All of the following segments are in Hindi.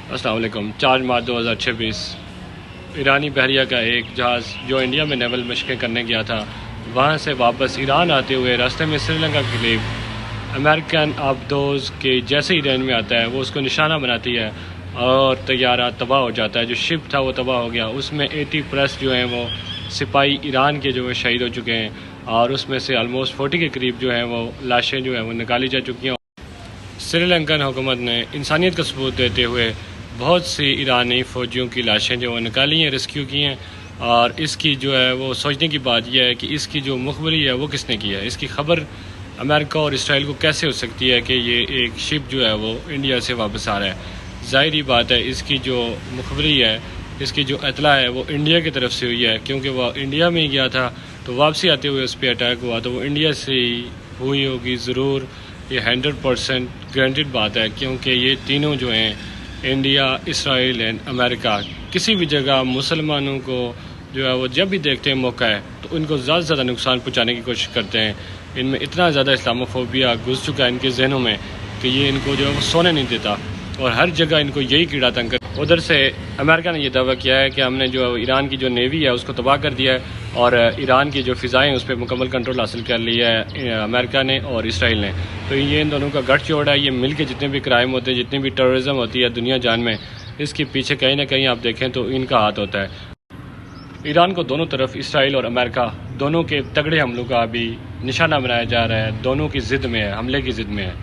अस्सलाम वालेकुम। 4 मार्च 2026 ईरानी बहरिया का एक जहाज़ जो इंडिया में नेवल मशक़ें करने गया था, वहाँ से वापस ईरान आते हुए रास्ते में श्रीलंका के करीब अमेरिकन आबदोज़ के जैसे ही रेंज में आता है वो उसको निशाना बनाती है और तैयारा तबाह हो जाता है। जो शिप था वो तबाह हो गया। उसमें 80+ जो हैं वो सिपाही ईरान के जो है शहीद हो चुके हैं और उसमें से आलमोस्ट 40 के करीब जो हैं वो लाशें जो हैं वो निकाली जा चुकी हैं। श्रीलंकन हुकूमत ने इंसानियत का सबूत देते हुए बहुत सी ईरानी फ़ौजियों की लाशें जो वो निकाली हैं, रेस्क्यू की हैं। और इसकी जो है वो सोचने की बात यह है कि इसकी जो मुखबरी है वो किसने की है। इसकी खबर अमेरिका और इसराइल को कैसे हो सकती है कि ये एक शिप जो है वो इंडिया से वापस आ रहा है। ज़ाहिर बात है इसकी जो मुखबरी है, इसकी जो इतला है वो इंडिया की तरफ से हुई है, क्योंकि वह इंडिया में ही गया था तो वापसी आते हुए उस पर अटैक हुआ तो वो इंडिया से ही हुई होगी ज़रूर। ये 100% गारंटेड बात है, क्योंकि ये तीनों जो हैं इंडिया, इसराइल एंड अमेरिका किसी भी जगह मुसलमानों को जो है वो जब भी देखते हैं मौका है तो उनको ज़्यादा से ज़्यादा नुकसान पहुंचाने की कोशिश करते हैं। इनमें इतना ज़्यादा इस्लामोफोबिया घुस चुका है इनके जहनों में कि ये इनको जो है वो सोने नहीं देता और हर जगह इनको यही कीड़ा तंग कर। उधर से अमेरिका ने यह दावा किया है कि हमने जो ईरान की जो नेवी है उसको तबाह कर दिया है और ईरान की जो फ़िज़ाएँ उस पर मुकम्मल कंट्रोल हासिल कर लिया है अमेरिका ने और इसराइल ने। तो ये इन दोनों का गठजोड़ है। ये मिल के जितने भी क्राइम होते हैं, जितनी भी टेररिज्म होती है दुनिया जान में, इसके पीछे कहीं ना कहीं आप देखें तो इनका हाथ होता है। ईरान को दोनों तरफ इसराइल और अमेरिका दोनों के तगड़े हमलों का अभी निशाना बनाया जा रहा है। दोनों की ज़िद में है, हमले की ज़िद में है,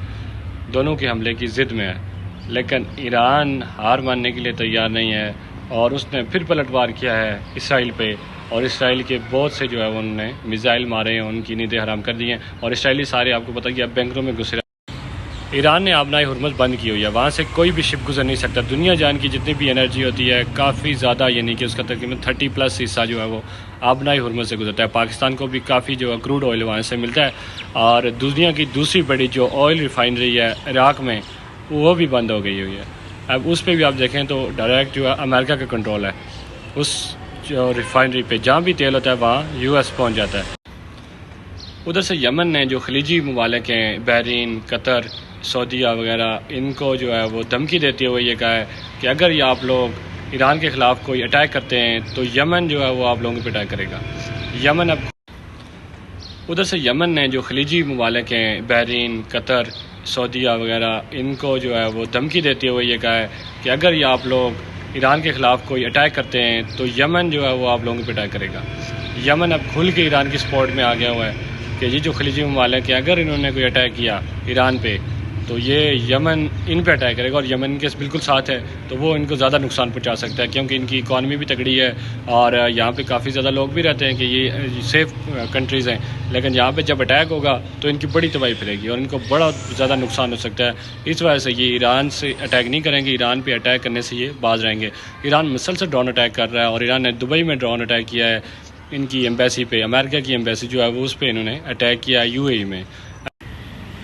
दोनों के हमले की ज़िद में है। लेकिन ईरान हार मानने के लिए तैयार नहीं है और उसने फिर पलटवार किया है इसराइल पे और इसराइल के बहुत से जो है उन्होंने मिसाइल मारे हैं, उनकी नींदें हराम कर दी हैं और इसराइली सारे आपको पता है अब बैंकरों में घुसे। ईरान ने आबनाई हुर्मुज़ बंद की हुई है, वहाँ से कोई भी शिप गुजर नहीं सकता। दुनिया जान की जितनी भी एनर्जी होती है काफ़ी ज़्यादा, यानी कि उसका तकरीबन 30+ हिस्सा जो है वो आबनाई हुर्मुज़ से गुजरता है। पाकिस्तान को भी काफ़ी जो है क्रूड ऑयल वहाँ से मिलता है और दुनिया की दूसरी बड़ी जो ऑयल रिफाइनरी है इराक़ में वो भी बंद हो गई हुई है। अब उस पर भी आप देखें तो डायरेक्ट जो है अमेरिका का कंट्रोल है उस जो रिफाइनरी पे, जहाँ भी तेल होता है वहाँ US पहुँच जाता है। उधर से यमन ने जो खलीजी ममालिक हैं, बहरीन, कतर, सऊदीया वगैरह, इनको जो है वो धमकी देते हुए ये कहा है कि अगर ये आप लोग ईरान के ख़िलाफ़ कोई अटैक करते हैं तो यमन जो है वो आप लोगों पर अटैक करेगा। यमन अब उधर से यमन ने जो खलीजी ममालिक हैं, बहरीन, कतर, सऊदीया वगैरह, इनको जो है वो धमकी देते हुए ये कहा है कि अगर ये आप लोग ईरान के ख़िलाफ़ कोई अटैक करते हैं तो यमन जो है वो आप लोगों पर अटैक करेगा। यमन अब खुल के ईरान की सपोर्ट में आ गया हुआ है कि ये जो खलीजी ममालिक हैं अगर इन्होंने कोई अटैक किया ईरान पे तो ये यमन इन पे अटैक करेगा और यमन इनके बिल्कुल साथ है तो वो इनको ज़्यादा नुकसान पहुंचा सकता है, क्योंकि इनकी इकॉनमी भी तगड़ी है और यहाँ पे काफ़ी ज़्यादा लोग भी रहते हैं कि ये सेफ़ कंट्रीज़ हैं। लेकिन यहाँ पे जब अटैक होगा तो इनकी बड़ी तबाही फैलेगी और इनको बड़ा ज़्यादा नुकसान हो सकता है। इस वजह से ये ईरान से अटैक नहीं करेंगे, ईरान पर अटैक करने से ये बाज रहेंगे। ईरान मुसलसल ड्रोन अटैक कर रहा है और ईरान ने दुबई में ड्रोन अटैक किया है इनकी एम्बेसी पे। अमेरिका की एम्बेसी जो है वो उस पर इन्होंने अटैक किया UAE में।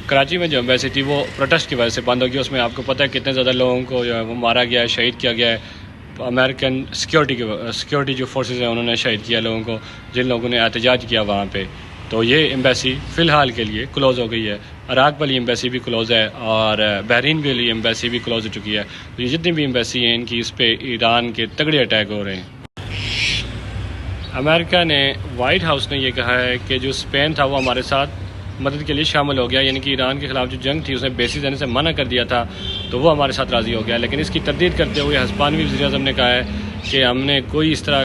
कराची में जो एम्बेसी थी वो प्रोटेस्ट की वजह से बंद हो गई। उसमें आपको पता है कितने ज़्यादा लोगों को जो है वो मारा गया है, शहीद किया गया है। अमेरिकन सिक्योरिटी जो फोर्सेस हैं उन्होंने शहीद किया लोगों को, जिन लोगों ने एहतजाज किया वहाँ पे। तो ये एम्बेसी फ़िलहाल के लिए क्लोज़ हो गई है। इराक़ वाली एम्बेसी भी क्लोज़ है और बहरीन वाली एम्बेसी भी क्लोज़ हो चुकी है। तो ये जितनी भी एम्बेसी हैं इनकी इस पर ईरान के तगड़े अटैक हो रहे हैं। अमेरिका ने, वाइट हाउस ने यह कहा है कि जो स्पेन था वो हमारे साथ मदद के लिए शामिल हो गया, यानी कि ईरान के ख़िलाफ़ जो जंग थी उसने बेसिस देने से मना कर दिया था तो वो हमारे साथ राज़ी हो गया। लेकिन इसकी तरदीद करते हुए हिस्पानवी वज़ीर-ए-आज़म ने कहा है कि हमने कोई इस तरह